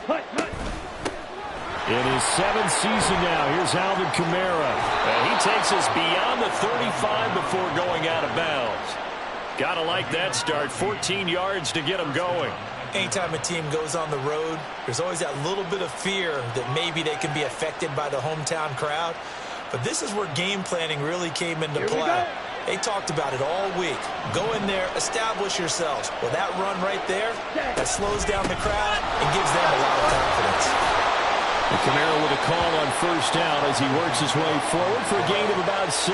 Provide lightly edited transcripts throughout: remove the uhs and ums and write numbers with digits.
In his 7th season now, here's Alvin Kamara. And he takes us beyond the 35 before going out of bounds. Gotta like that start. 14 yards to get him going. Anytime a team goes on the road, there's always that little bit of fear that maybe they can be affected by the hometown crowd. But this is where game planning really came into play. They talked about it all week. Go in there, establish yourselves. Well, that run right there, that slows down the crowd and gives them a lot of confidence. And Kamara with a call on first down as he works his way forward for a gain of about 6.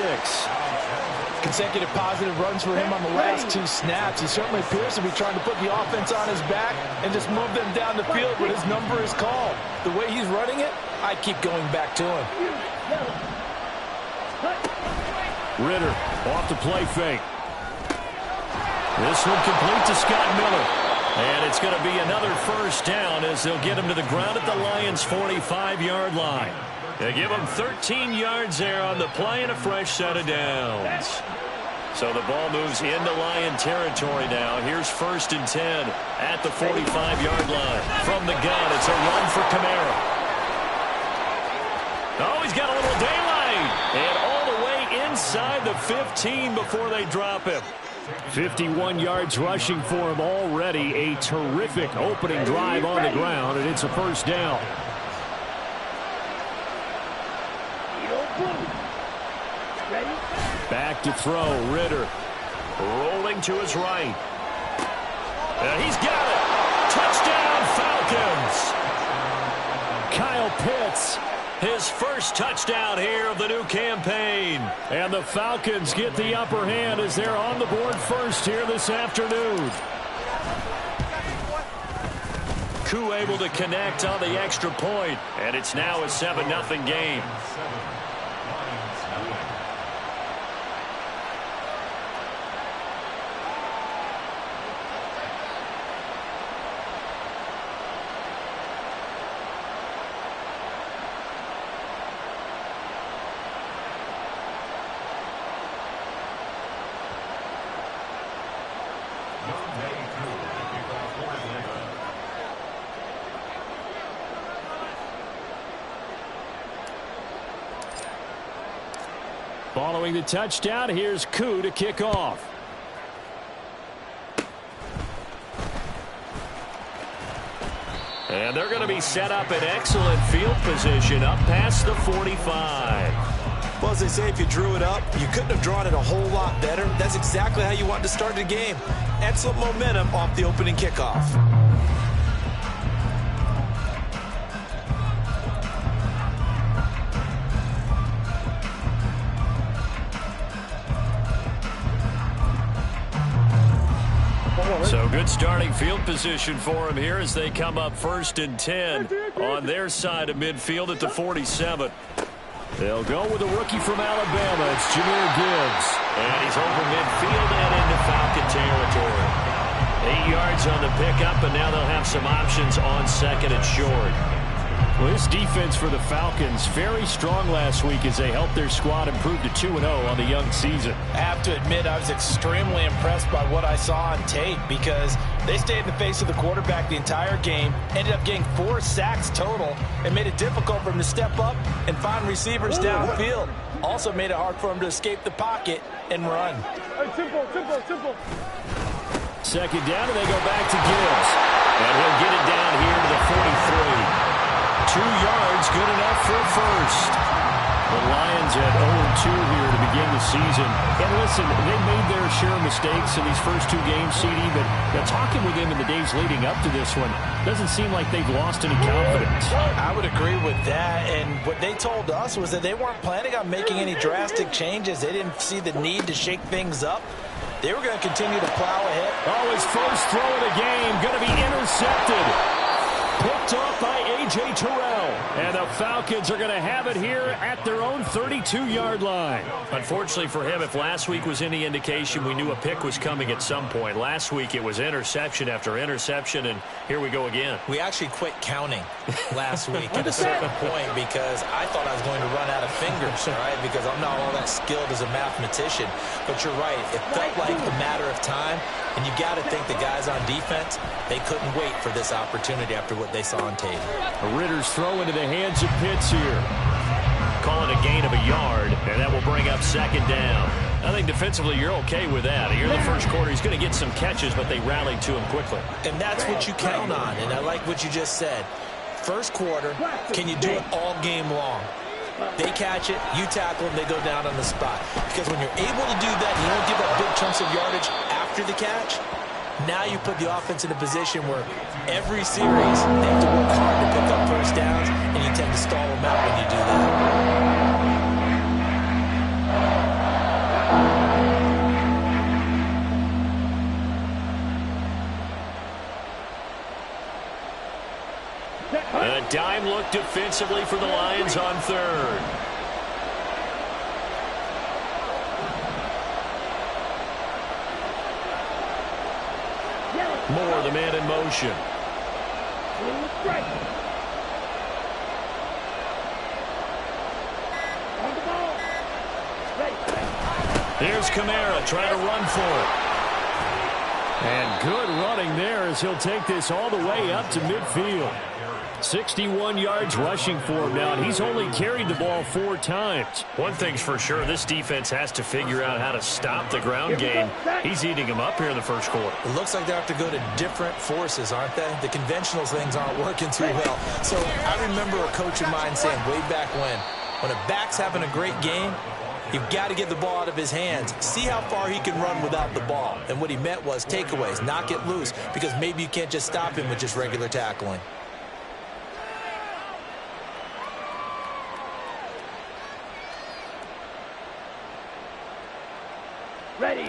Consecutive positive runs for him on the last 2 snaps. He certainly appears to be trying to put the offense on his back and just move them down the field when his number is called. The way he's running it, I keep going back to him. Ritter off the play fake. This one complete to Scott Miller. And it's going to be another first down as they'll get him to the ground at the Lions' 45-yard line. They give him 13 yards there on the play and a fresh set of downs. So the ball moves into Lion territory now. Here's 1st and 10 at the 45-yard line. From the gun, it's a run for Kamara. Oh, he's got a little daylight. And all the way inside the 15 before they drop him. 51 yards rushing for him already. A terrific opening drive on the ground, and it's a first down. Back to throw, Ritter. Rolling to his right. And he's got it. Touchdown, Falcons. Kyle Pitts. His first touchdown here of the new campaign. And the Falcons get the upper hand as they're on the board first here this afternoon. Koo able to connect on the extra point. And it's now a 7-0 game. Following the touchdown, here's Koo to kick off. And they're going to be set up in excellent field position up past the 45. Well, as they say, if you drew it up, you couldn't have drawn it a whole lot better. That's exactly how you wanted to start the game. Excellent momentum off the opening kickoff. So good starting field position for him here as they come up 1st and 10 on their side of midfield at the 47. They'll go with a rookie from Alabama. It's Jahmyr Gibbs. And he's over midfield and into Falcon territory. 8 yards on the pickup, and now they'll have some options on 2nd and short. Well, this defense for the Falcons, very strong last week as they helped their squad improve to 2-0 on the young season. I have to admit, I was extremely impressed by what I saw on tape because they stayed in the face of the quarterback the entire game, ended up getting 4 sacks total, and made it difficult for him to step up and find receivers downfield. Also made it hard for him to escape the pocket and run. Simple. 2nd down, and they go back to Gibbs. And he'll get it down here to the 43. 2 yards, good enough for a first. The Lions at 0-2 here to begin the season. And listen, they made their share of mistakes in these first 2 games, CD, but talking with them in the days leading up to this one, doesn't seem like they've lost any confidence. I would agree with that, and what they told us was that they weren't planning on making any drastic changes. They didn't see the need to shake things up. They were going to continue to plow ahead. Oh, his first throw of the game going to be intercepted. Picked off by A.J. Terrell. And the Falcons are going to have it here at their own 32-yard line. Unfortunately for him, if last week was any indication, we knew a pick was coming at some point. Last week it was interception after interception, and here we go again. We actually quit counting last week at a certain point because I thought I was going to run out of fingers, right? Because I'm not all that skilled as a mathematician. But you're right. It felt like a matter of time, and you got to think the guys on defense, they couldn't wait for this opportunity after what what they saw on tape. Ritter's throw into the hands of Pitts here. Call it a gain of a yard, and that will bring up second down. I think defensively you're okay with that. Here in the first quarter, he's going to get some catches, but they rallied to him quickly. And that's what you count on, and I like what you just said. First quarter, can you do it all game long? They catch it, you tackle them, they go down on the spot. Because when you're able to do that, you don't give up big chunks of yardage after the catch. Now you put the offense in a position where every series they have to work hard to pick up first downs, and you tend to stall them out when you do that. A dime look defensively for the Lions on third. Moore, the man in motion. Here's Kamara trying to run for it. And good running there as he'll take this all the way up to midfield. 61 yards rushing for him now, and he's only carried the ball 4 times. One thing's for sure, this defense has to figure out how to stop the ground game. He's eating them up here in the first quarter. It looks like they have to go to different forces, aren't they? The conventional things aren't working too well. So I remember a coach of mine saying way back when a back's having a great game, you've got to get the ball out of his hands. See how far he can run without the ball. And what he meant was takeaways, knock it loose, because maybe you can't just stop him with just regular tackling.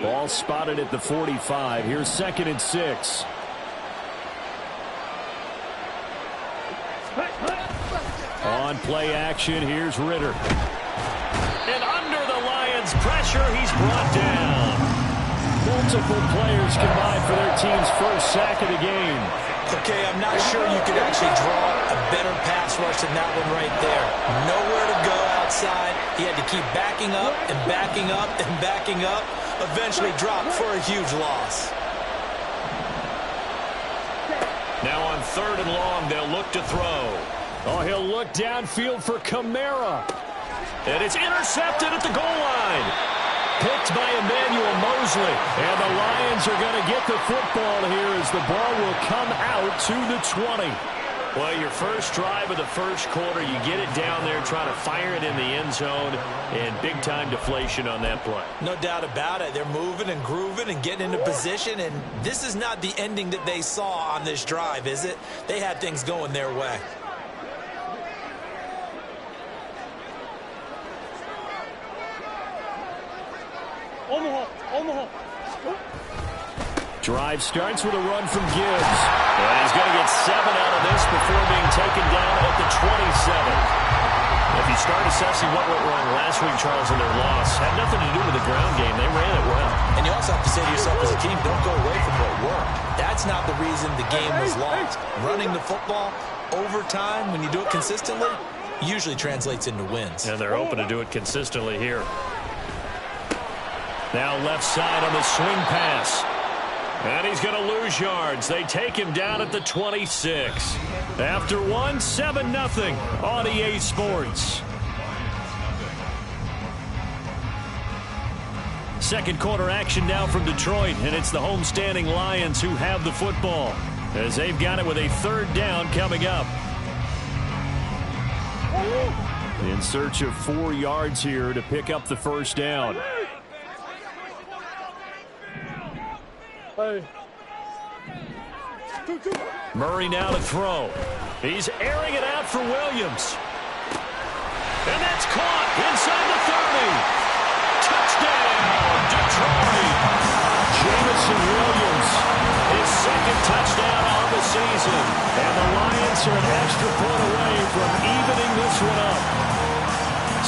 Ball spotted at the 45. Here's 2nd and 6. On play action, here's Ritter. And under the Lions' pressure, he's brought down. Multiple players combined for their team's first sack of the game. Okay, I'm not sure you could actually draw a better pass rush than that one right there. Nowhere to go outside. He had to keep backing up and backing up and backing up. Eventually dropped for a huge loss. Now on 3rd and long, they'll look to throw. Oh, he'll look downfield for Kamara. And it's intercepted at the goal line. Picked by Emmanuel Mosley. And the Lions are going to get the football here as the ball will come out to the 20. Well, your first drive of the first quarter, you get it down there, try to fire it in the end zone, and big-time deflation on that play. No doubt about it. They're moving and grooving and getting into position, and this is not the ending that they saw on this drive, is it? They had things going their way. Drive starts with a run from Gibbs. And he's going to get 7 out of this before being taken down at the 27. If you start assessing what went wrong last week, Charles, in their loss, had nothing to do with the ground game. They ran it well. And you also have to say to yourself as a team, don't go away from what worked. That's not the reason the game was lost. Running the football over time, when you do it consistently, usually translates into wins. And they're hoping to do it consistently here. Now left side on the swing pass. And he's going to lose yards. They take him down at the 26. After 1, 7-0 on EA Sports. Second quarter action now from Detroit, and it's the homestanding Lions who have the football as they've got it with a 3rd down coming up. In search of 4 yards here to pick up the first down. Murray now to throw. He's airing it out for Williams. And that's caught inside the 30. Touchdown, Detroit. Jameson Williams. His 2nd touchdown on the season. And the Lions are an extra point away from evening this one up.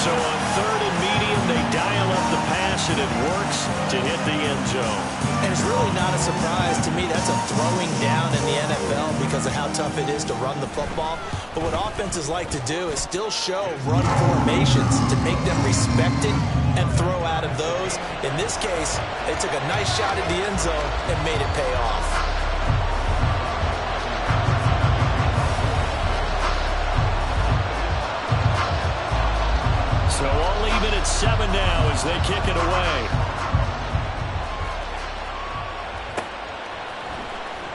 So on 3rd and medium, they dial up the pass, and it works to hit the end zone. And it's really not a surprise to me. That's a throwing down in the NFL because of how tough it is to run the football. But what offenses like to do is still show run formations to make them respected and throw out of those. In this case, they took a nice shot at the end zone and made it pay off. 7 now as they kick it away.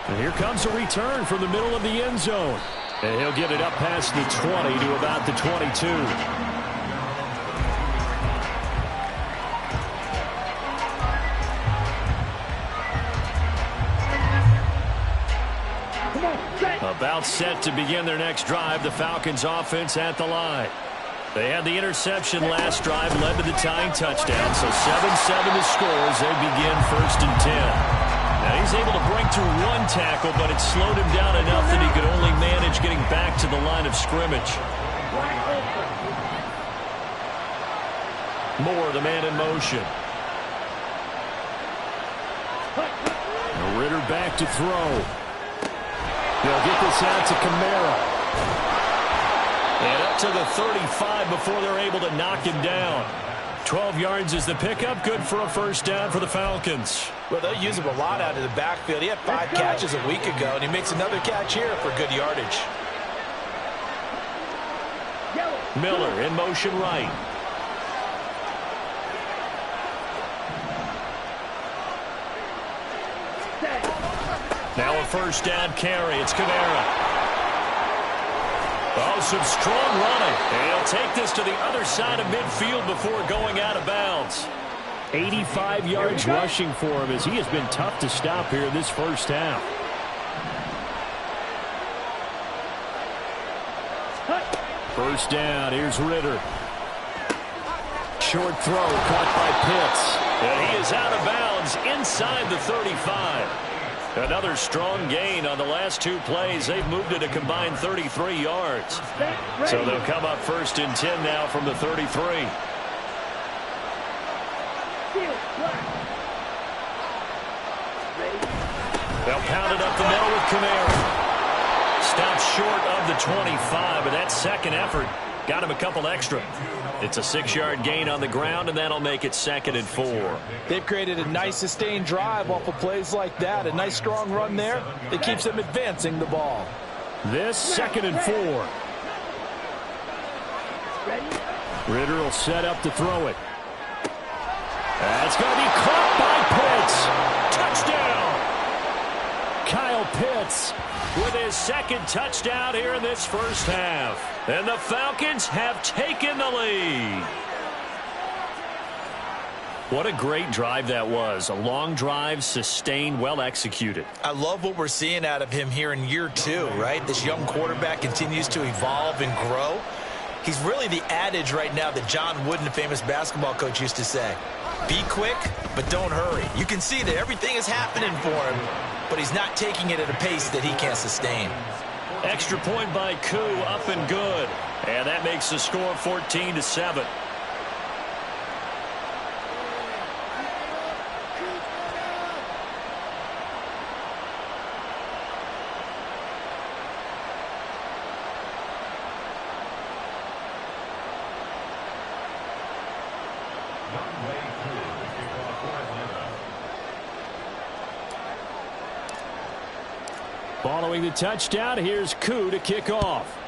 And here comes a return from the middle of the end zone. And he'll get it up past the 20 to about the 22. About set to begin their next drive. The Falcons offense at the line. They had the interception last drive, led to the tying touchdown. So 7-7 the score as they begin 1st and 10. Now he's able to break through one tackle, but it slowed him down enough that he could only manage getting back to the line of scrimmage. Moore, the man in motion. Ritter back to throw. They'll get this out to Kamara. And up to the 35 before they're able to knock him down. 12 yards is the pickup. Good for a 1st down for the Falcons. Well, they'll use him a lot out of the backfield. He had 5 catches a week ago, and he makes another catch here for good yardage. Miller in motion right. Now a 1st down carry. It's Kamara. Oh, some strong running. And he'll take this to the other side of midfield before going out of bounds. 85 yards rushing for him as he has been tough to stop here in this 1st half. First down. Here's Ritter. Short throw caught by Pitts. And he is out of bounds inside the 35. Another strong gain on the last 2 plays. They've moved it a combined 33 yards. So they'll come up 1st and 10 now from the 33. They'll pound it up the middle with Kamara. Stopped short of the 25, but that second effort got him a couple extra. It's a 6-yard gain on the ground, and that'll make it 2nd and 4. They've created a nice sustained drive off of plays like that. A nice strong run there that keeps them advancing the ball. This 2nd and 4. Ritter will set up to throw it. That's going to be caught by Pitts. Touchdown! Kyle Pitts with his 2nd touchdown here in this 1st half. And the Falcons have taken the lead. What a great drive that was. A long drive, sustained, well executed. I love what we're seeing out of him here in year 2, right? This young quarterback continues to evolve and grow. He's really the adage right now that John Wooden, the famous basketball coach, used to say. Be quick, but don't hurry. You can see that everything is happening for him, but he's not taking it at a pace that he can't sustain. Extra point by Koo, up and good. And that makes the score 14-7. Following the touchdown, here's Koo to kick off.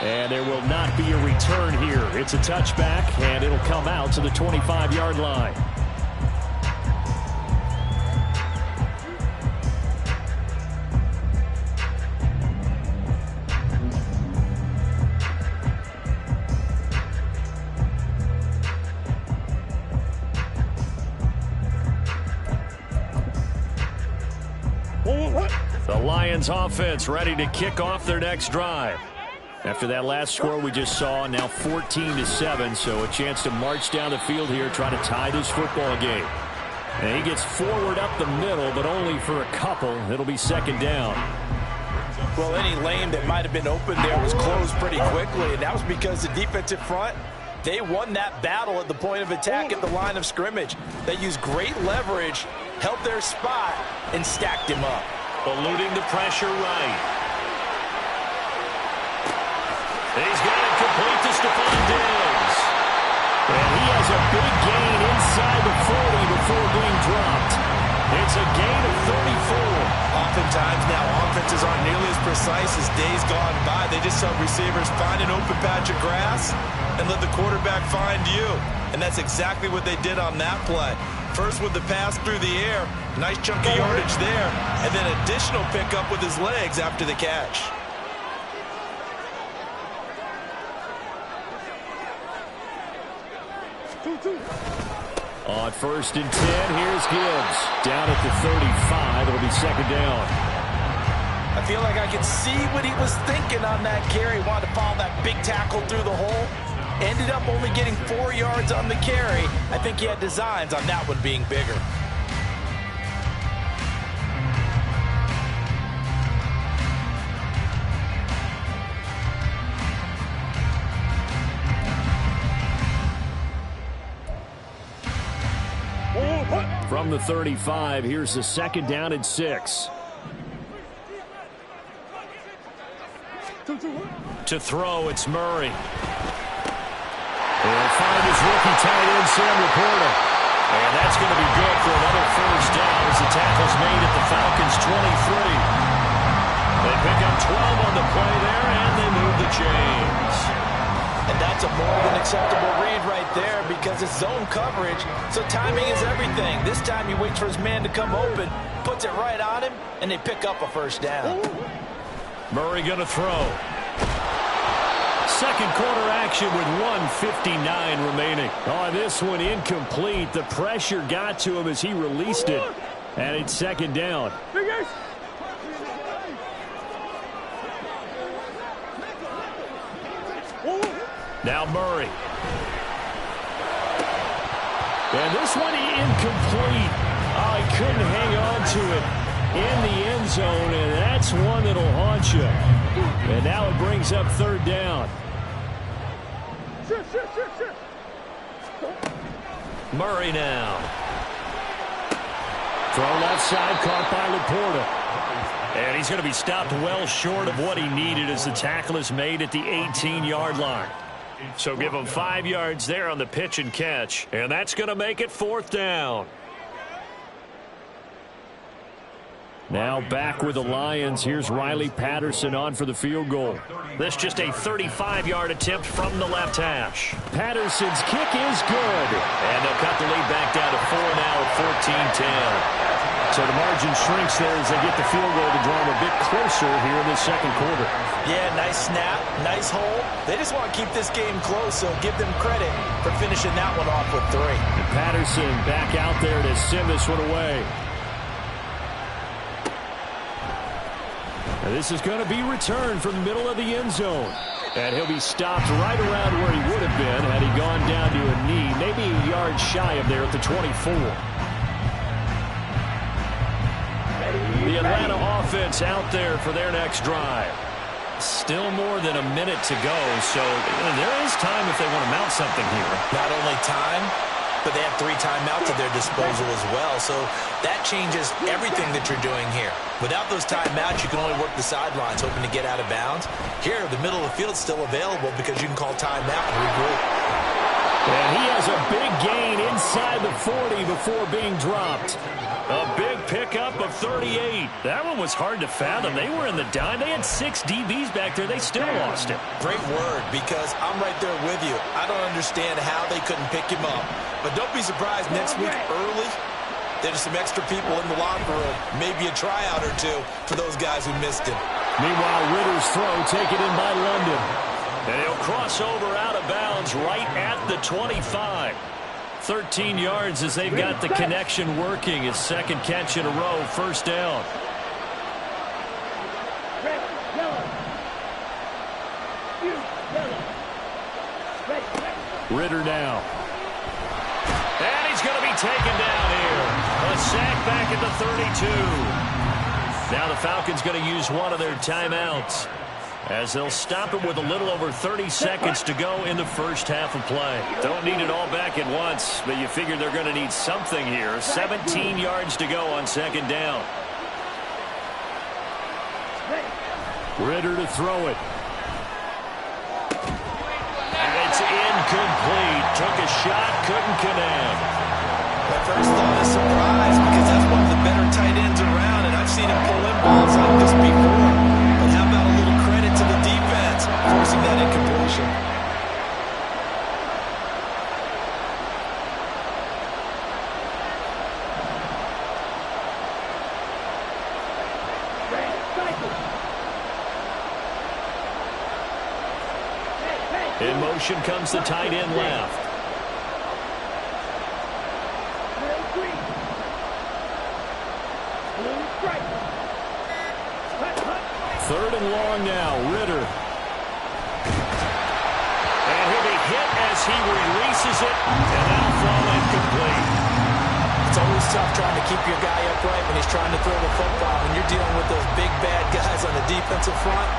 And there will not be a return here. It's a touchback, and it'll come out to the 25-yard line. The Lions offense ready to kick off their next drive. After that last score we just saw, now 14-7, so a chance to march down the field here, try to tie this football game. And he gets forward up the middle, but only for a couple. It'll be 2nd down. Well, any lane that might have been open there was closed pretty quickly, and that was because the defensive front, they won that battle at the point of attack at the line of scrimmage. They used great leverage, held their spot, and stacked him up. Eluding the pressure right. He's got it complete to Stephon Diggs. And he has a big gain inside the 40 before being dropped. It's a gain of 34. Oftentimes now offenses throws aren't nearly as precise as days gone by. They just help receivers find an open patch of grass and let the quarterback find you. And that's exactly what they did on that play. First with the pass through the air, nice chunk of yardage there, and then additional pickup with his legs after the catch. On 1st and 10, here's Gibbs. Down at the 35, it'll be 2nd down. I feel like I can see what he was thinking on that carry. Wanted to follow that big tackle through the hole. Ended up only getting 4 yards on the carry. I think he had designs on that one being bigger. From the 35, here's the 2nd down and 6. To throw, it's Murray. He'll find his rookie tight end, Sam Laporta. And that's going to be good for another 1st down as the tackle's made at the Falcons' 23. They pick up 12 on the play there, and they move the chains. And that's a more than acceptable read right there because it's zone coverage, so timing is everything. This time he waits for his man to come open, puts it right on him, and they pick up a 1st down. Murray going to throw. 2nd quarter action with 1:59 remaining. On this one, incomplete. The pressure got to him as he released it. And it's 2nd down. Now Murray. And this one incomplete. Oh, he couldn't hang on to it in the end zone, and that's one that'll haunt you. And now it brings up 3rd down. Murray now. Throw left side, caught by Laporta. And he's going to be stopped well short of what he needed as the tackle is made at the 18-yard line. So give him 5 yards there on the pitch and catch. And that's going to make it 4th down. Now back with the Lions. Here's Riley Patterson on for the field goal. This just a 35-yard attempt from the left hash. Patterson's kick is good. And they'll cut the lead back down to 4 now at 14-10. So the margin shrinks there as they get the field goal to draw them a bit closer here in the 2nd quarter. Yeah, nice snap, nice hole. They just want to keep this game close, so give them credit for finishing that one off with 3. And Patterson back out there to send this one away. And this is going to be returned from the middle of the end zone. And he'll be stopped right around where he would have been had he gone down to a knee, maybe a yard shy of there at the 24. The Atlanta offense out there for their next drive. Still more than a minute to go, so there is time if they want to mount something here. Not only time, but they have 3 timeouts at their disposal as well, so that changes everything that you're doing here. Without those timeouts, you can only work the sidelines, hoping to get out of bounds. Here, the middle of the field's still available because you can call timeout and regroup. And he has a big gain inside the 40 before being dropped. A big pickup of 38. That one was hard to fathom. They were in the dime. They had 6 DBs back there. They still lost it. Great word, because I'm right there with you. I don't understand how they couldn't pick him up. But don't be surprised next week early, there's some extra people in the locker room. Maybe a tryout or 2 for those guys who missed him. Meanwhile, Ritter's throw taken in by London. And he'll cross over out of bounds right at the 25. 13 yards as they've got the connection working. His 2nd catch in a row, 1st down. Ritter now. And he's going to be taken down here. A sack back at the 32. Now the Falcons going to use one of their timeouts as they'll stop it with a little over 30 seconds to go in the 1st half of play. Don't need it all back at once, but you figure they're going to need something here. 17 yards to go on 2nd down. Ritter to throw it. And it's incomplete. Took a shot, couldn't connect. My first thought is surprise, because that's one of the better tight ends around, and I've seen him pull in balls like this before. In motion comes the tight end left. Third and long now, Ritter. And he'll be hit as he releases it, and that'll fall incomplete. It's always tough trying to keep your guy upright when he's trying to throw the football. When you're dealing with those big, bad guys on the defensive front,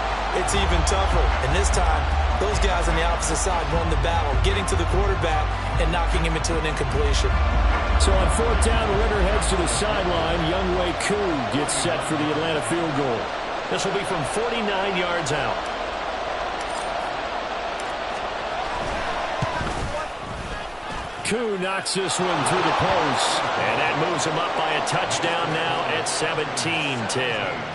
it's even tougher. And this time, those guys on the opposite side won the battle, getting to the quarterback and knocking him into an incompletion. So on fourth down, Ritter heads to the sideline. Younghoe Koo gets set for the Atlanta field goal. This will be from 49 yards out. Koo knocks this one through the post. And that moves him up by a touchdown now at 17-10.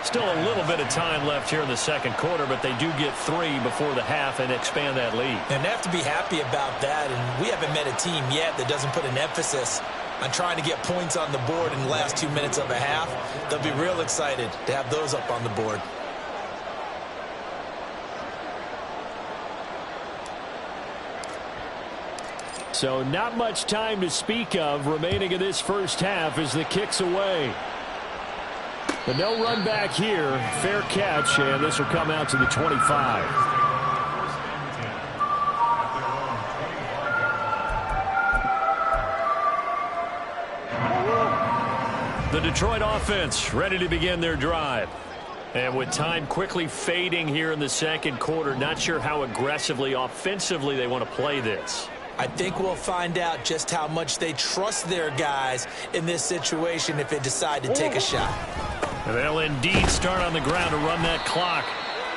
Still a little bit of time left here in the second quarter, but they do get 3 before the half and expand that lead. And they have to be happy about that, and we haven't met a team yet that doesn't put an emphasis on trying to get points on the board in the last 2 minutes of a half. They'll be real excited to have those up on the board. So not much time to speak of remaining in this first half as the kick's away. But no run back here. Fair catch, and this will come out to the 25. The Detroit offense ready to begin their drive. And with time quickly fading here in the second quarter, not sure how aggressively, offensively they want to play this. I think we'll find out just how much they trust their guys in this situation if they decide to take a shot. They'll indeed start on the ground to run that clock.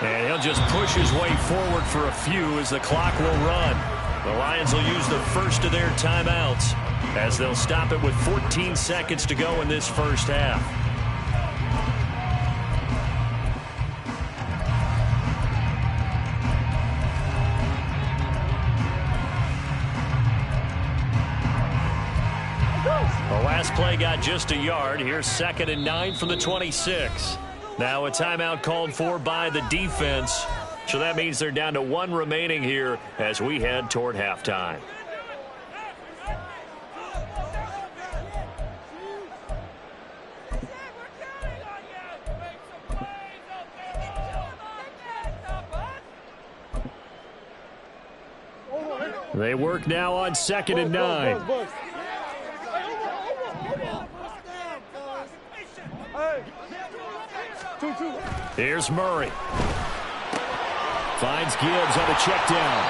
And he'll just push his way forward for a few as the clock will run. The Lions will use the first of their timeouts as they'll stop it with 14 seconds to go in this first half. The last play got just a yard. Here's 2nd and 9 from the 26. Now a timeout called for by the defense. So that means they're down to 1 remaining here as we head toward halftime. They work now on 2nd and 9. Here's Murray. Finds Gibbs on the check down.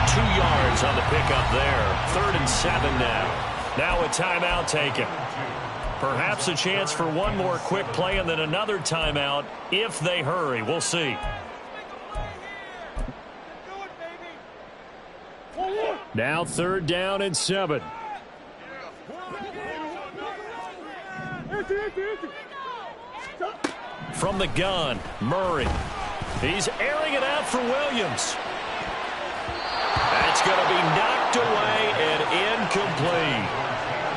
2 yards on the pickup there. 3rd and 7 now. Now a timeout taken. Perhaps a chance for one more quick play and then another timeout if they hurry. We'll see. Now 3rd down and 7. From the gun, Murray. He's airing it out for Williams. That's going to be knocked away and incomplete.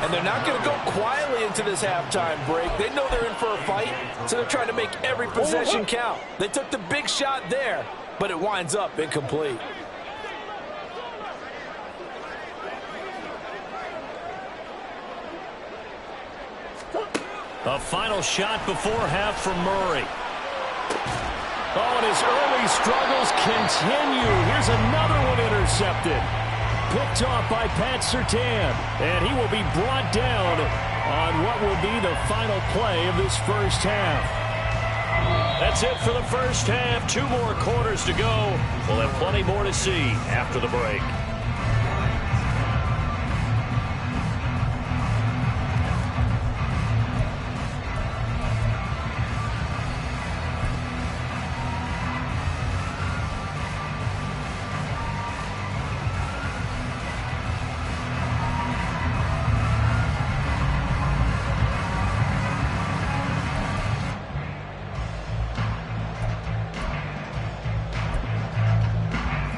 And they're not going to go quietly into this halftime break. They know they're in for a fight, so they're trying to make every possession count. They took the big shot there, but it winds up incomplete. A final shot before half from Murray. Oh, and his early struggles continue. Here's another one intercepted. Picked off by Pat Surtain. And he will be brought down on what will be the final play of this first half. That's it for the first half. 2 more quarters to go. We'll have plenty more to see after the break.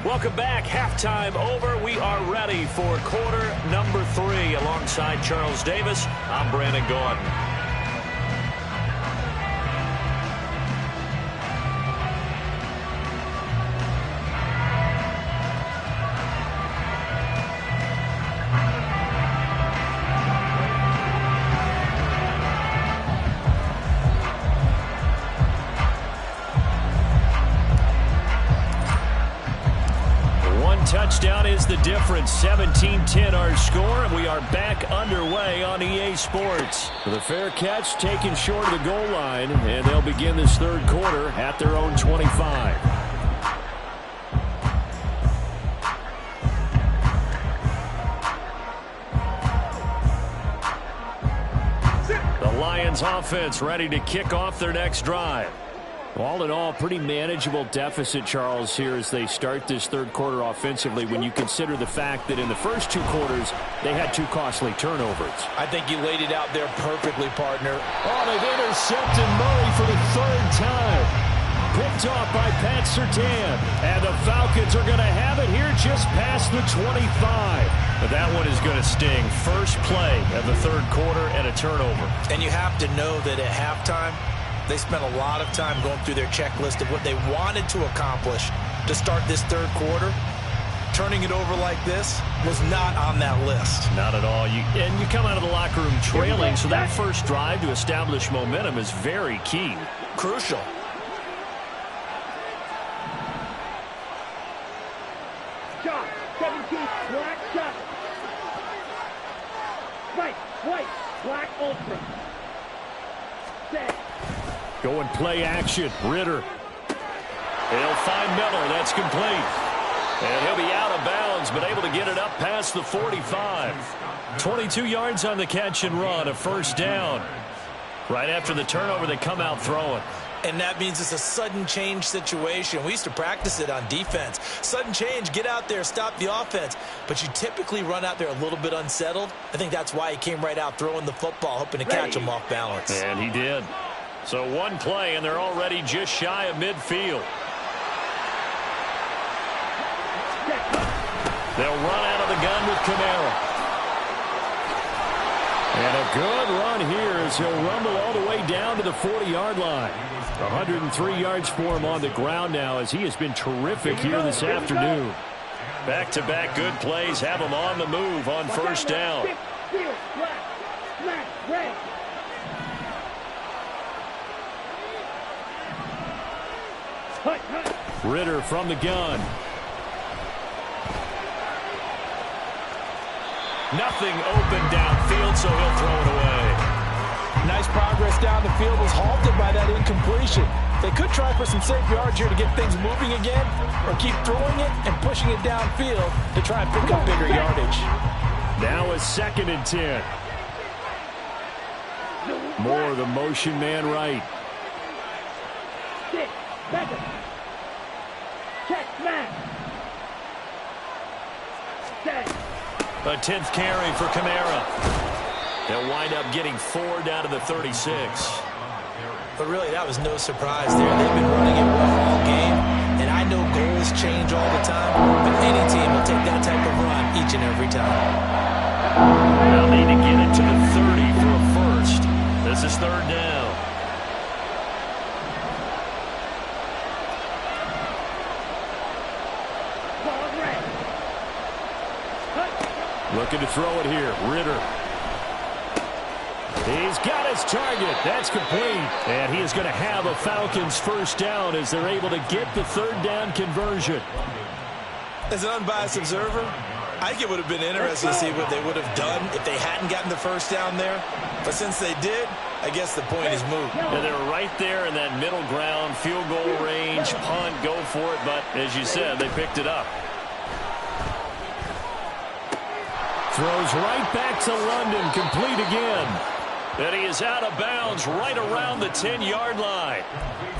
Welcome back. Halftime over. We are ready for quarter number 3. Alongside Charles Davis, I'm Brandon Gaudin. touchdown is the difference. 17-10 our score, and we are back underway on EA Sports. The fair catch taken short of the goal line, and they'll begin this third quarter at their own 25. The Lions offense ready to kick off their next drive. All in all, pretty manageable deficit, Charles, here as they start this third quarter offensively when you consider the fact that in the first two quarters, they had two costly turnovers. I think you laid it out there perfectly, partner. Oh, they've intercepted Murray for the third time. Picked off by Pat Surtain. And the Falcons are going to have it here just past the 25. But that one is going to sting. First play of the third quarter and a turnover. And you have to know that at halftime, they spent a lot of time going through their checklist of what they wanted to accomplish to start this third quarter. Turning it over like this was not on that list. Not at all. And you come out of the locker room trailing, so that first drive to establish momentum is very key. Crucial. Shot, 17, black shot. Right, white, black ultra. Set. Going play action. Ritter. He'll find Miller. That's complete. And he'll be out of bounds, but able to get it up past the 45. 22 yards on the catch and run, a first down. Right after the turnover, they come out throwing. And that means it's a sudden change situation. We used to practice it on defense. Sudden change, get out there, stop the offense. But you typically run out there a little bit unsettled. I think that's why he came right out throwing the football, hoping to catch him off balance. And he did. So one play, and they're already just shy of midfield. They'll run out of the gun with Kamara. And a good run here as he'll rumble all the way down to the 40-yard line. 103 yards for him on the ground now as he has been terrific here this afternoon. Back-to-back good plays have him on the move on first down. Ritter from the gun. Nothing open downfield, so he'll throw it away. Nice progress down the field was halted by that incompletion. They could try for some safe yards here to get things moving again, or keep throwing it and pushing it downfield to try and pick up bigger yardage. Now a 2nd and 10. More of the motion man right. Six, second. Check, smash. Set. A 10th carry for Kamara. They'll wind up getting 4 down to the 36. But really, that was no surprise there. They've been running it well all game, and I know goals change all the time, but any team will take that type of run each and every time. They'll need to get it to the 30 for a first. This is third down. Looking to throw it here. Ritter. He's got his target. That's complete. And he is going to have a Falcons first down as they're able to get the third down conversion. As an unbiased observer, I think it would have been interesting to see what they would have done if they hadn't gotten the first down there. But since they did, I guess the point is moot. And they're right there in that middle ground, field goal range, punt, go for it. But as you said, they picked it up. Throws right back to London, complete again. And he is out of bounds right around the 10-yard line.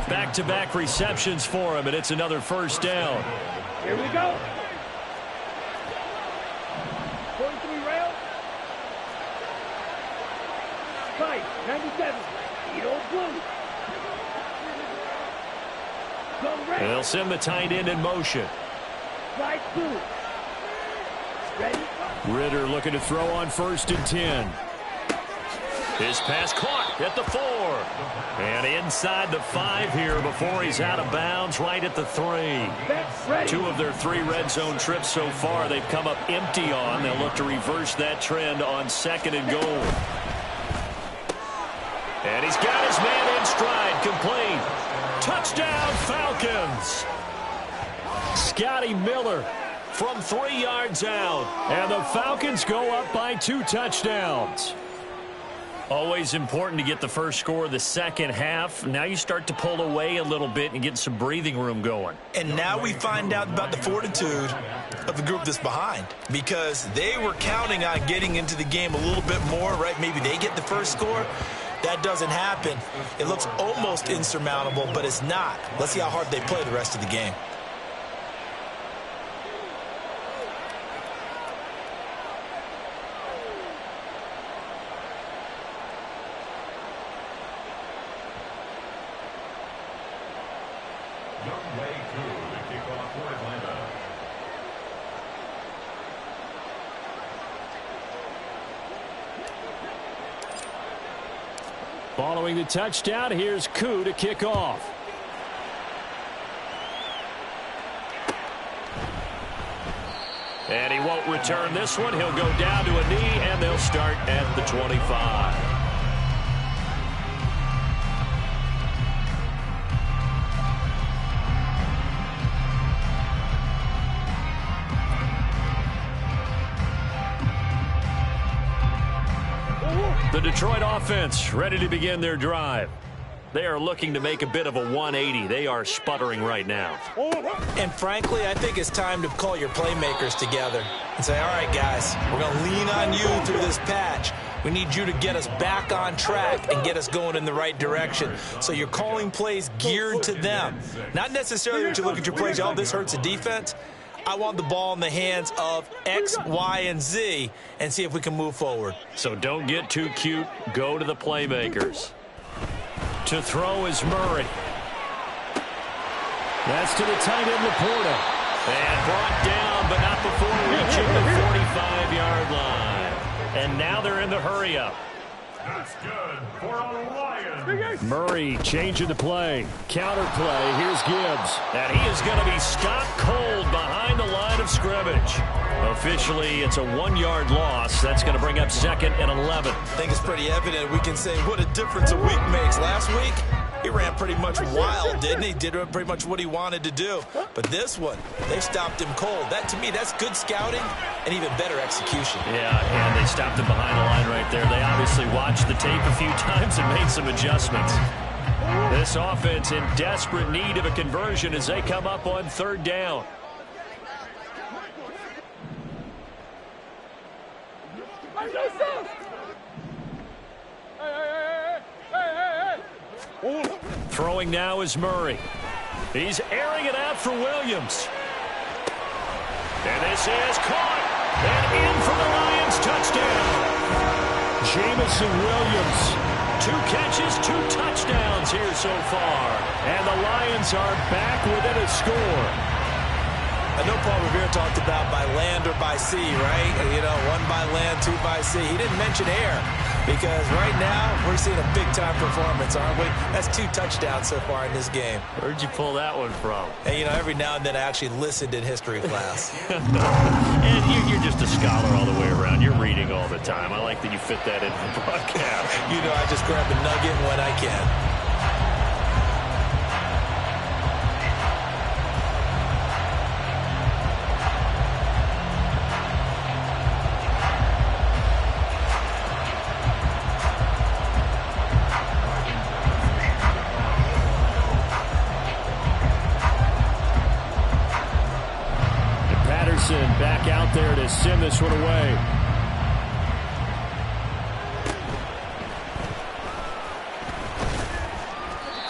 Back-to-back receptions for him, and it's another first down. Here we go. 43 rail. 597. Edo blue. Go red. They'll send the tight end in motion. Slide 2. Ready? Ritter looking to throw on 1st and 10. His pass caught at the 4. And inside the 5 here before he's out of bounds right at the 3. 2 of their 3 red zone trips so far they've come up empty on. They'll look to reverse that trend on 2nd and goal. And he's got his man in stride, complete. Touchdown, Falcons. Scotty Miller, from 3 yards out. And the Falcons go up by 2 touchdowns. Always important to get the first score of the second half. Now you start to pull away a little bit and get some breathing room going. And now we find out about the fortitude of the group that's behind, because they were counting on getting into the game a little bit more, right? Maybe they get the first score. That doesn't happen. It looks almost insurmountable, but it's not. Let's see how hard they play the rest of the game. Following the touchdown, here's Koo to kick off. And he won't return this one. He'll go down to a knee, and they'll start at the 25. The Detroit offense ready to begin their drive. They are looking to make a bit of a 180. They are sputtering right now. And frankly, I think it's time to call your playmakers together and say, all right, guys, we're going to lean on you through this patch. We need you to get us back on track and get us going in the right direction. So you're calling plays geared to them. Not necessarily that you look at your plays, oh, this hurts the defense. I want the ball in the hands of X, Y, and Z and see if we can move forward. So don't get too cute. Go to the playmakers. To throw is Murray. That's to the tight end, Laporta. And brought down, but not before reaching the 45-yard line. And now they're in the hurry-up. That's good for a Lion. Murray changing the play. Counter play. Here's Gibbs. And he is going to be stopped cold behind the line of scrimmage. Officially, it's a 1-yard loss. That's going to bring up 2nd and 11. I think it's pretty evident. We can say what a difference a week makes. Last week, he ran pretty much wild, didn't he? Did pretty much what he wanted to do. But this one, they stopped him cold. That, to me, that's good scouting and even better execution. Yeah, and they stopped him behind the line right there. They obviously watched the tape a few times and made some adjustments. This offense in desperate need of a conversion as they come up on 3rd down. Throwing now is Murray. He's airing it out for Williams. And this is caught. And in for the Lions touchdown. Jamison Williams. 2 catches, 2 touchdowns here so far. And the Lions are back within a score. I know Paul Revere talked about by land or by sea, right? You know, 1 by land, 2 by sea. He didn't mention air because right now we're seeing a big-time performance, aren't we? That's 2 touchdowns so far in this game. Where'd you pull that one from? And, you know, every now and then I actually listened in history class. And you're just a scholar all the way around. You're reading all the time. I like that you fit that into the broadcast. You know, I just grab a nugget when I can. Back out there to send this one away.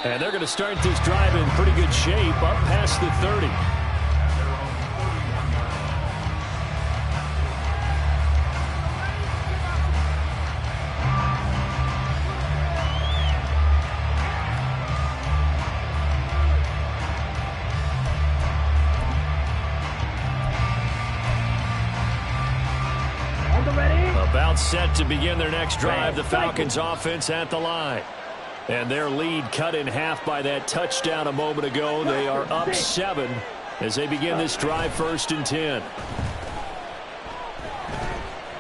And they're going to start this drive in pretty good shape, up past the 30. About set to begin their next drive. The Falcons offense at the line. And their lead cut in half by that touchdown a moment ago. They are up 7 as they begin this drive, 1st and 10.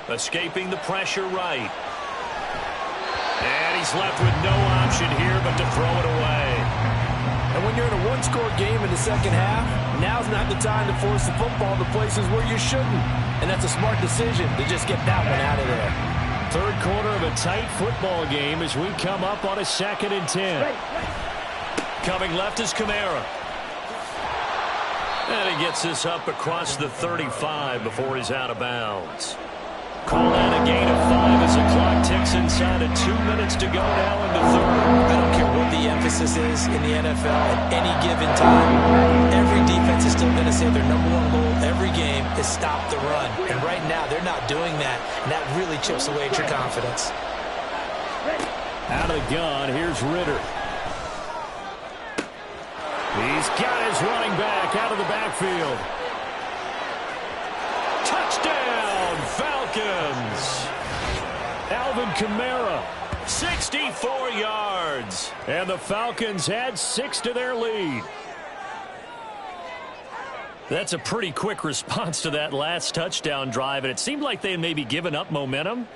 Escaping the pressure right. And he's left with no option here but to throw it away. And when you're in a 1-score game in the second half, Now's not the time to force the football to places where you shouldn't. And that's a smart decision to just get that one out of there. Third quarter of a tight football game as we come up on a 2nd and 10. Coming left is Kamara. And he gets this up across the 35 before he's out of bounds. Call that a gain of 5 as the clock ticks inside of 2 minutes to go now in the third. I don't care what the emphasis is in the NFL at any given time. Every defense is still going to say their number one goal every game is stop the run. And right now, they're not doing that, and that really chips away at your confidence. Out of the gun, here's Ritter. He's got his running back out of the backfield. Touchdown, Falcons! Alvin Kamara, 64 yards. And the Falcons add 6 to their lead. That's a pretty quick response to that last touchdown drive, and it seemed like they had maybe given up momentum.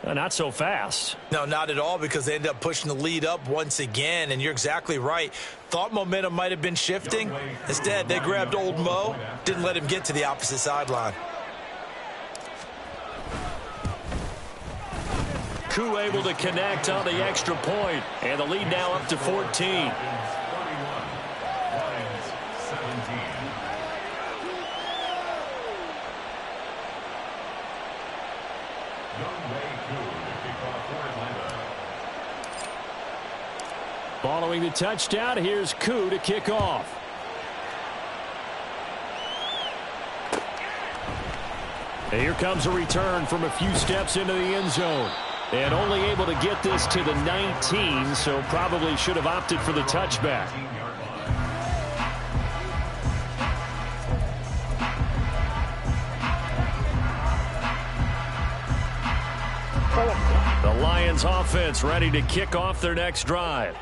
Not so fast. No, not at all, because they ended up pushing the lead up once again, and you're exactly right. Thought momentum might have been shifting. Instead, they grabbed old Mo, didn't let him get to the opposite sideline. Koo able to connect on the extra point, and the lead now up to 14. Following the touchdown, here's Koo to kick off. And here comes a return from a few steps into the end zone. And only able to get this to the 19, so probably should have opted for the touchback. The Lions offense ready to kick off their next drive.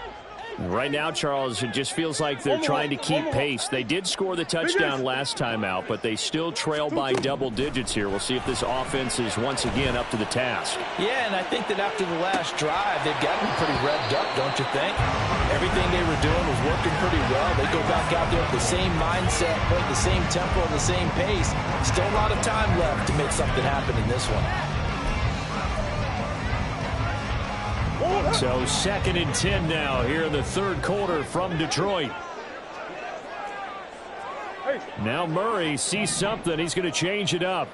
Right now, Charles, it just feels like they're trying to keep pace. They did score the touchdown last time out, but they still trail by double digits here. We'll see if this offense is once again up to the task. Yeah, and I think that after the last drive, they've gotten pretty revved up, don't you think? Everything they were doing was working pretty well. They go back out there with the same mindset, play the same tempo, and the same pace. Still a lot of time left to make something happen in this one. So 2nd and 10 now here in the third quarter from Detroit. Now Murray sees something. He's going to change it up.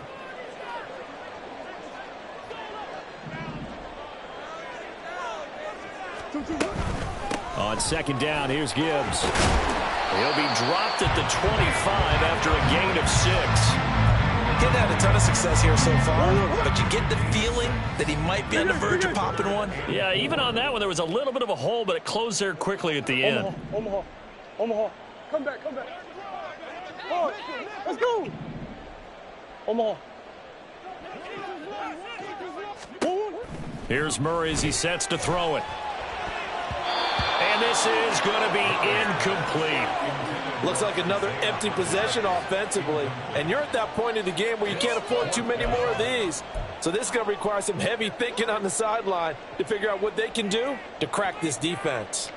On 2nd down, here's Gibbs. He'll be dropped at the 25 after a gain of 6. He's had a ton of success here so far, but you get the feeling that he might be on the verge of popping one. Yeah, even on that one, there was a little bit of a hole, but it closed there quickly at the end. Omaha, come back. Oh, let's go. Omaha. Here's Murray as he sets to throw it. And this is going to be incomplete. Looks like another empty possession offensively. And you're at that point in the game where you can't afford too many more of these. So this is going to require some heavy thinking on the sideline to figure out what they can do to crack this defense.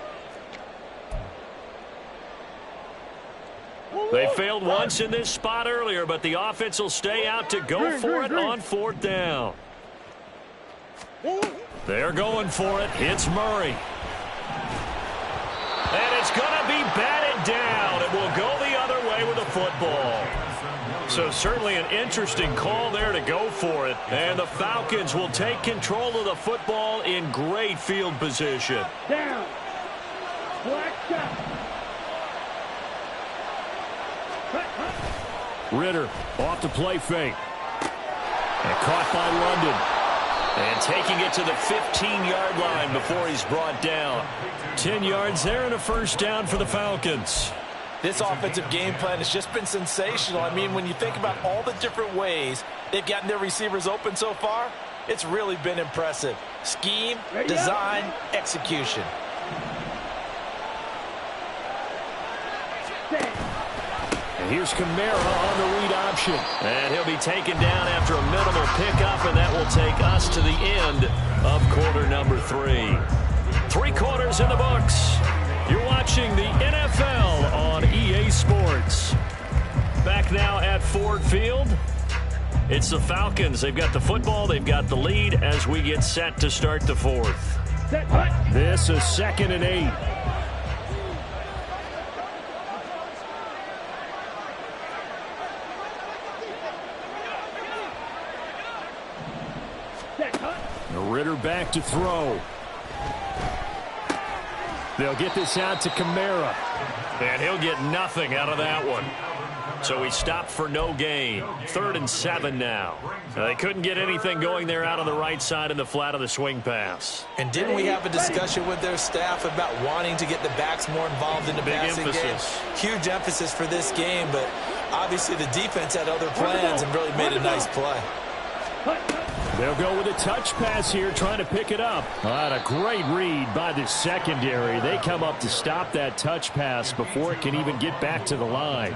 They failed once in this spot earlier, but the offense will stay out to go for it on 4th down. They're going for it. It's Murray. And it's going to be batted down. It will go the other way with the football. So certainly an interesting call there to go for it. And the Falcons will take control of the football in great field position. Down. Black shot. Ritter off the play fake. And caught by London. And taking it to the 15-yard line before he's brought down. 10 yards there and a first down for the Falcons. This offensive game plan has just been sensational. I mean, when you think about all the different ways they've gotten their receivers open so far, it's really been impressive. Scheme, design, execution. And here's Kamara on the read option. And he'll be taken down after a minimal pickup, and that will take us to the end of quarter number 3. 3 quarters in the books. You're watching the NFL on EA Sports. Back now at Ford Field. It's the Falcons. They've got the football. They've got the lead as we get set to start the fourth. This is 2nd and 8. Ritter back to throw. They'll get this out to Kamara. And he'll get nothing out of that one. So he stopped for no gain. 3rd and 7 now. They couldn't get anything going there out on the right side in the flat of the swing pass. And didn't we have a discussion with their staff about wanting to get the backs more involved in the passing game? Huge emphasis for this game, but obviously the defense had other plans and really made a nice play. They'll go with a touch pass here, trying to pick it up. A great read by the secondary. They come up to stop that touch pass before it can even get back to the line.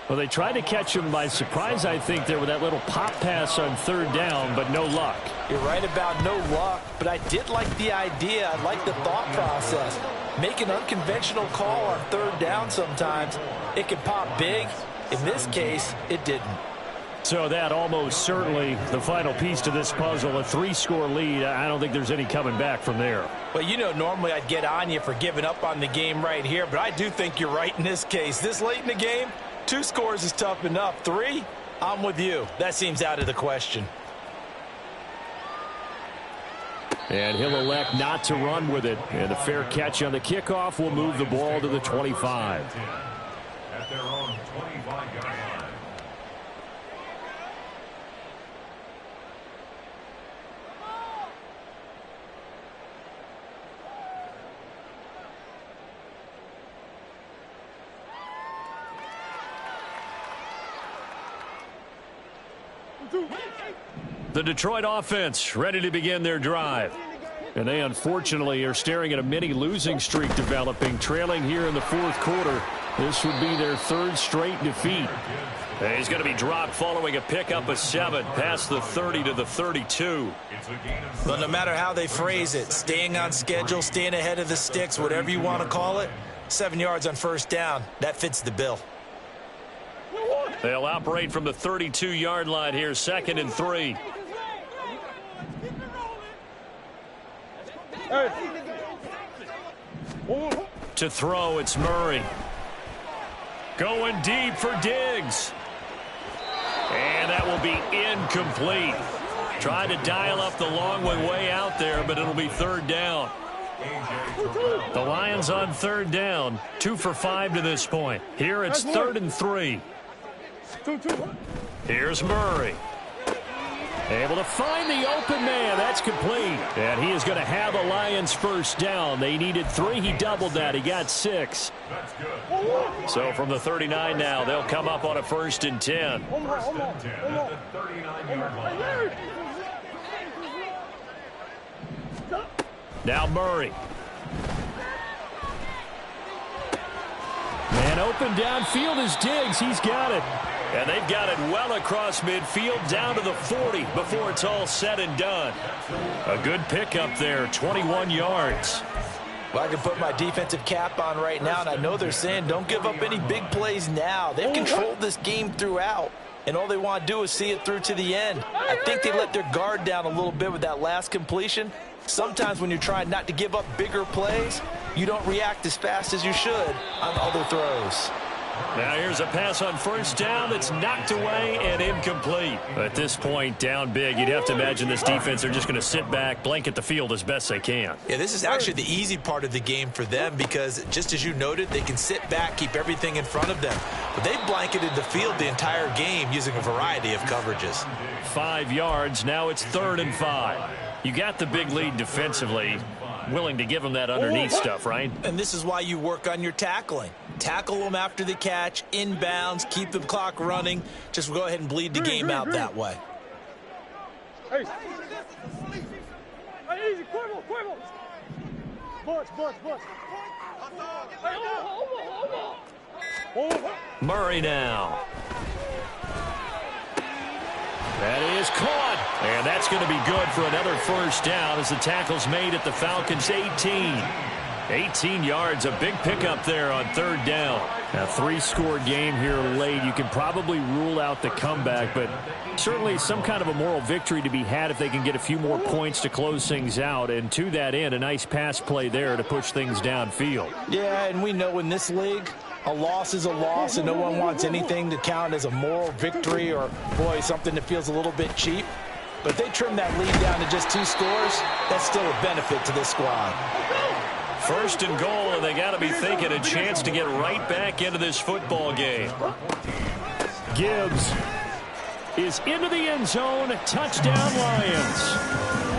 Well, they tried to catch him by surprise, I think, there with that little pop pass on 3rd down, but no luck. You're right about no luck, but I did like the idea. I like the thought process. Make an unconventional call on 3rd down sometimes. It can pop big. In this case, it didn't. So that almost certainly the final piece to this puzzle, a 3-score lead. I don't think there's any coming back from there. Well, you know, normally I'd get on you for giving up on the game right here, but I do think you're right in this case. This late in the game, 2 scores is tough enough. 3, I'm with you. That seems out of the question. And he'll elect not to run with it. And a fair catch on the kickoff will move the ball to the 25. At their own 25-yard line. The Detroit offense ready to begin their drive. And they unfortunately are staring at a mini losing streak developing, trailing here in the 4th quarter. This would be their 3rd straight defeat. And he's going to be dropped following a pickup of 7 past the 30 to the 32. But no matter how they phrase it, staying on schedule, staying ahead of the sticks, whatever you want to call it, 7 yards on 1st down, that fits the bill. They'll operate from the 32-yard line here, 2nd and 3. To throw, it's Murray. Going deep for Diggs. And that will be incomplete. Tried to dial up the long way out there, but it'll be 3rd down. The Lions on 3rd down, 2 for 5 to this point. Here it's 3rd and 3. Here's Murray. Able to find the open man. That's complete. And he is going to have a Lions 1st down. They needed 3. He doubled that. He got 6. So from the 39 now, they'll come up on a 1st and 10. Now Murray. Man open downfield is Diggs. He's got it. And they've got it well across midfield down to the 40 before it's all said and done. A good pickup there, 21 yards. Well, I can put my defensive cap on right now, and I know they're saying don't give up any big plays now. They've controlled this game throughout, and all they want to do is see it through to the end. I think they let their guard down a little bit with that last completion. Sometimes when you're trying not to give up bigger plays, you don't react as fast as you should on other throws. Now here's a pass on 1st down that's knocked away and incomplete. At this point, down big, you'd have to imagine this defense are just going to sit back, blanket the field as best they can. Yeah, this is actually the easy part of the game for them because, just as you noted, they can sit back, keep everything in front of them. But they've blanketed the field the entire game using a variety of coverages. 5 yards, now it's 3rd and 5. You got the big lead defensively. Willing to give them that underneath stuff, right? And this is why you work on your tackling. Tackle them after the catch, inbounds, keep the clock running. Just go ahead and bleed the game out that way. Hey, easy, Cuervo. Butch. Murray now. That is caught. And that's going to be good for another 1st down as the tackle's made at the Falcons' 18. 18 yards, a big pickup there on 3rd down. A 3-score game here late. You can probably rule out the comeback, but certainly some kind of a moral victory to be had if they can get a few more points to close things out. And to that end, a nice pass play there to push things downfield. Yeah, and we know in this league, a loss is a loss, and no one wants anything to count as a moral victory or, boy, something that feels a little bit cheap. But if they trim that lead down to just 2 scores, that's still a benefit to this squad. First and goal, and they got to be thinking a chance to get right back into this football game. Gibbs is into the end zone. Touchdown, Lions.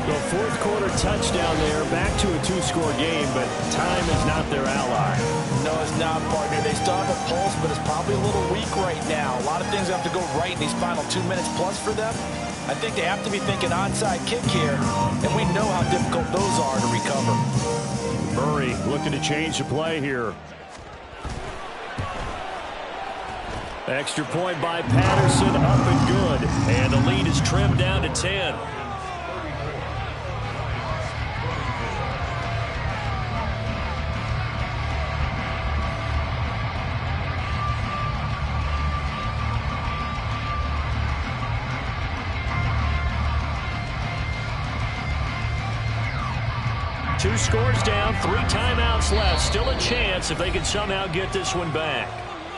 The fourth quarter touchdown there. Back to a 2-score game, but time is not their ally. No, it's not, partner. They still have a pulse, but it's probably a little weak right now. A lot of things have to go right in these final 2 minutes plus for them. I think they have to be thinking onside kick here, and we know how difficult those are to recover. Murray looking to change the play here. Extra point by Patterson, up and good. And the lead is trimmed down to 10. Two scores down, 3 timeouts left. Still a chance if they can somehow get this one back.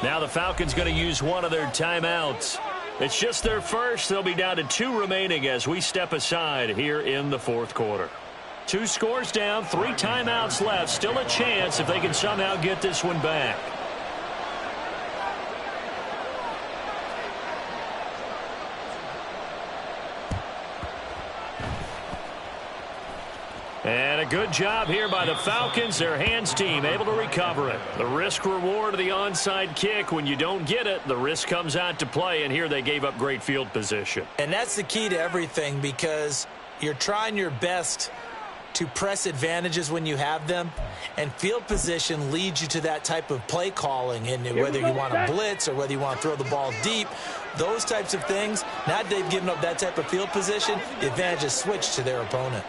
Now the Falcons going to use one of their timeouts. It's just their first. They'll be down to 2 remaining as we step aside here in the fourth quarter. 2 scores down, 3 timeouts left. Still a chance if they can somehow get this one back. And a good job here by the Falcons. Their hands team able to recover it. The risk reward of the onside kick. When you don't get it, the risk comes out to play. And here they gave up great field position. And that's the key to everything, because you're trying your best to press advantages when you have them. And field position leads you to that type of play calling. And whether you want to blitz or whether you want to throw the ball deep, those types of things, now that they've given up that type of field position, the advantage is switched to their opponent.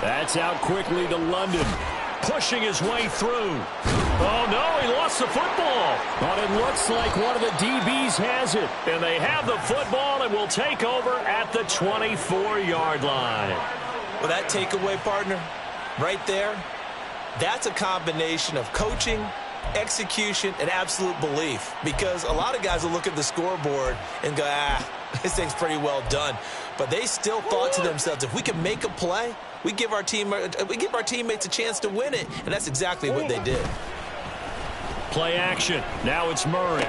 That's out quickly to London. Pushing his way through. Oh, no, he lost the football. But it looks like one of the DBs has it. And they have the football and will take over at the 24-yard line. Well, that takeaway, partner, right there, that's a combination of coaching, execution, and absolute belief. Because a lot of guys will look at the scoreboard and go, this thing's pretty well done. But they still thought to themselves, if we can make a play, we give our teammates a chance to win it. And that's exactly what they did. Play action. Now it's Murray.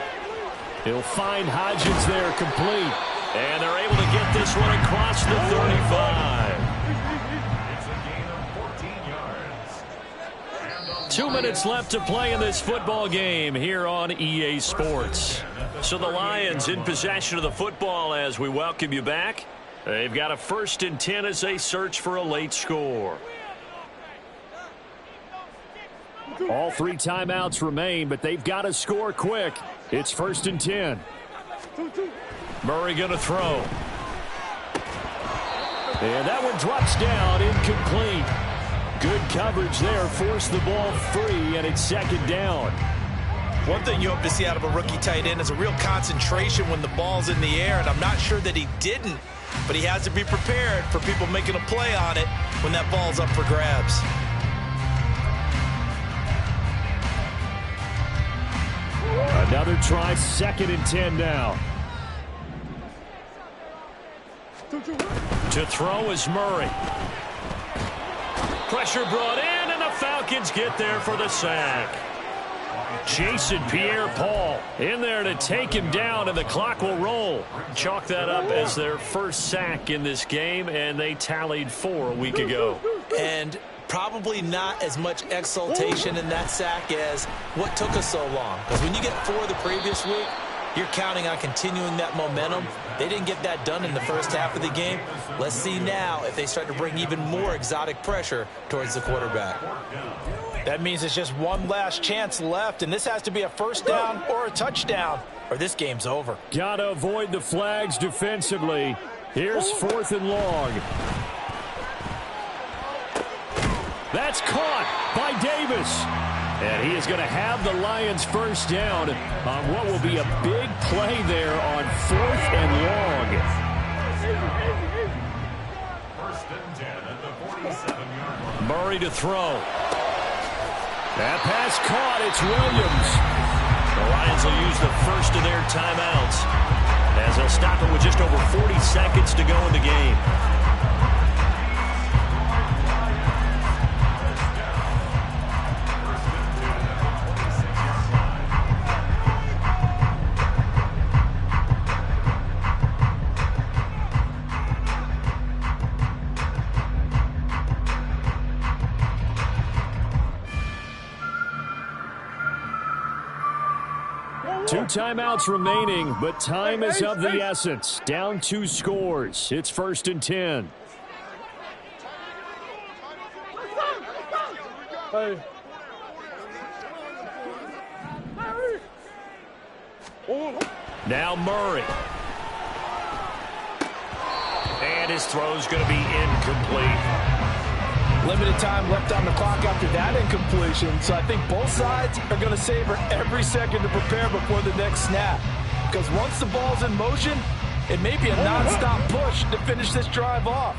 He'll find Hodgins there, complete. And they're able to get this one across the 35. It's a gain of 14 yards. 2 minutes left to play in this football game here on EA Sports. So the Lions in possession of the football as we welcome you back. They've got a 1st and 10 as they search for a late score. All 3 timeouts remain, but they've got to score quick. It's 1st and 10. Murray going to throw. And that one drops down, incomplete. Good coverage there, forced the ball free, and it's 2nd down. One thing you hope to see out of a rookie tight end is a real concentration when the ball's in the air, and I'm not sure that he didn't, but he has to be prepared for people making a play on it when that ball's up for grabs. Another try, 2nd and 10 now. To throw is Murray. Pressure brought in, and the Falcons get there for the sack. Jason Pierre-Paul in there to take him down, and the clock will roll. Chalk that up as their first sack in this game, and they tallied 4 a week ago. And probably not as much exultation in that sack as what took us so long. Because when you get 4 the previous week, you're counting on continuing that momentum. They didn't get that done in the first half of the game. Let's see now if they start to bring even more exotic pressure towards the quarterback. That means it's just one last chance left, and this has to be a 1st down or a touchdown, or this game's over. Gotta avoid the flags defensively. Here's 4th and long. That's caught by Davis. And he is going to have the Lions first down on what will be a big play there on 4th and long. First and 10 at the 47-yard line. Murray to throw. That pass caught. It's Williams. The Lions will use the first of their timeouts as they'll stop it with just over 40 seconds to go in the game. Two timeouts remaining, but time is of the essence. Down 2 scores. It's 1st and 10. Hey. Now Murray. And his throw's going to be incomplete. Limited time left on the clock after that incompletion, so I think both sides are going to savor every second to prepare before the next snap. Because once the ball's in motion, it may be a non-stop push to finish this drive off.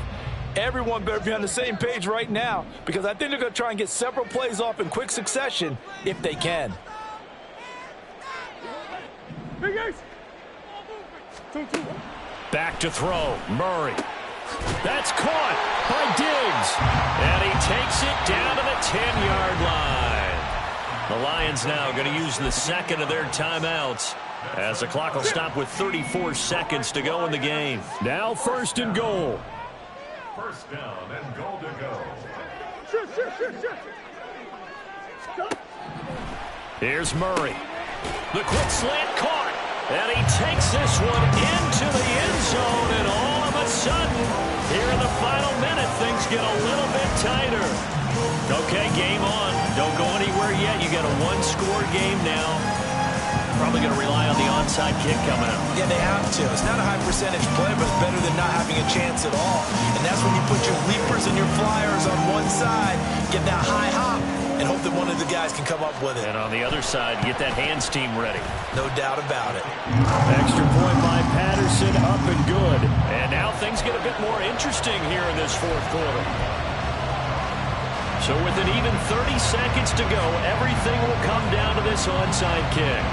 Everyone better be on the same page right now, because I think they're going to try and get several plays off in quick succession if they can. Back to throw. Murray. That's caught by Diggs. And he takes it down to the 10-yard line. The Lions now going to use the second of their timeouts as the clock will stop with 34 seconds to go in the game. Now 1st and goal. First down and goal to go. Here's Murray. The quick slant caught. And he takes this one into the end zone. And all of a sudden, here in the final minute, things get a little bit tighter. Okay, game on. Don't go anywhere yet. You got a 1-score game now. Probably going to rely on the onside kick coming up. Yeah, they have to. It's not a high-percentage play, but it's better than not having a chance at all. And that's when you put your leapers and your flyers on one side, get that high hop, and hope that one of the guys can come up with it. And on the other side, get that hands team ready. No doubt about it. Extra point by Patterson, up and good. And now things get a bit more interesting here in this 4th quarter. So with an even 30 seconds to go, everything will come down to this onside kick.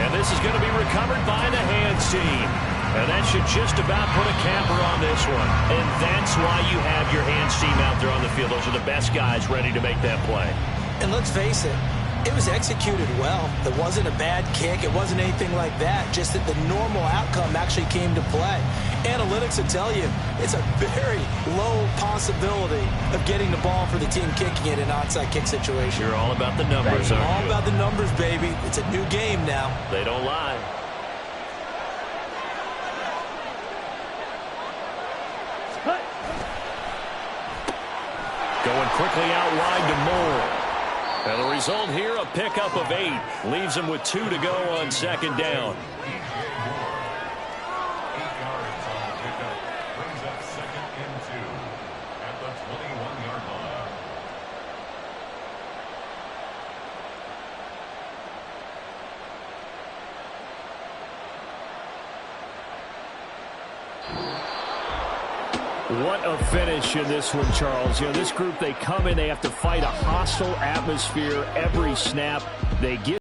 And this is going to be recovered by the hands team. And that should just about put a capper on this one. And that's why you have your hands team out there on the field. Those are the best guys ready to make that play. And let's face it, it was executed well. It wasn't a bad kick. It wasn't anything like that. Just that the normal outcome actually came to play. Analytics will tell you it's a very low possibility of getting the ball for the team kicking it in an onside kick situation. You're all about the numbers, aren't you? All about the numbers, baby. It's a new game now. They don't lie. Going quickly out wide to Moore. And the result here, a pickup of 8. Leaves him with 2 to go on 2nd down. 8 yards on the pickup. Brings up 2nd and 2 at the 21-yard line. What a finish in this one, Charles. You know, this group, they come in, they have to fight a hostile atmosphere every snap. They get